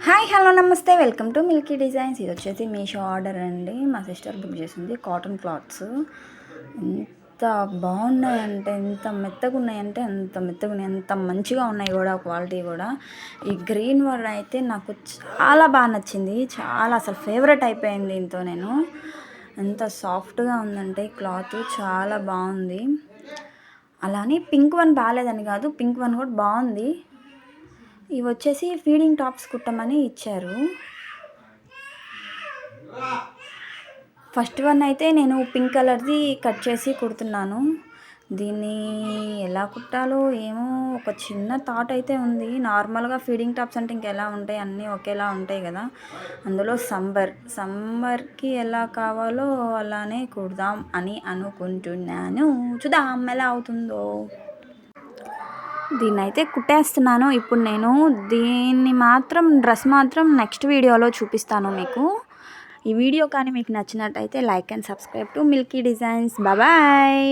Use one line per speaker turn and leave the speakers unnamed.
Hi hello నమస్తే welcome to Milky designs. ఇది వచ్చేసి మీషో ఆర్డర్ అండి. మా సిస్టర్ బుక్ చేసింది కాటన్ క్లాత్స్. ఎంత బాగున్నాయంటే ఎంత మెత్తగా ఉన్నాయంటే అంత మెత్తగా ఉన్నాయి, అంత మంచిగా ఉన్నాయి కూడా క్వాలిటీ కూడా. ఈ గ్రీన్ వన్ అయితే నాకు చాలా బాగా నచ్చింది, చాలా అసలు ఫేవరెట్ అయిపోయింది దీంతో నేను. ఎంత సాఫ్ట్గా ఉందంటే క్లాత్ చాలా బాగుంది. అలానే పింక్ వన్ బాగాలేదని కాదు, పింక్ వన్ కూడా బాగుంది. ఇవి వచ్చేసి ఫీడింగ్ టాప్స్ కుట్టమని ఇచ్చారు. ఫస్ట్ వన్ అయితే నేను పింక్ కలర్ది కట్ చేసి కుడుతున్నాను. దీన్ని ఎలా కుట్టాలో ఏమో ఒక చిన్న థాట్ అయితే ఉంది. నార్మల్గా ఫీడింగ్ టాప్స్ అంటే ఇంకెలా ఉంటాయి, అన్నీ ఒకేలా ఉంటాయి కదా. అందులో సమ్మర్కి ఎలా కావాలో అలానే కుడదాం అని అనుకుంటున్నాను. చూద్దాం ఎలా అవుతుందో. దీన్ని అయితే కుట్టేస్తున్నాను ఇప్పుడు నేను. డ్రెస్ మాత్రం నెక్స్ట్ వీడియోలో చూపిస్తాను మీకు. ఈ వీడియో కానీ మీకు నచ్చినట్టయితే like and subscribe to Milky Designs. Bye.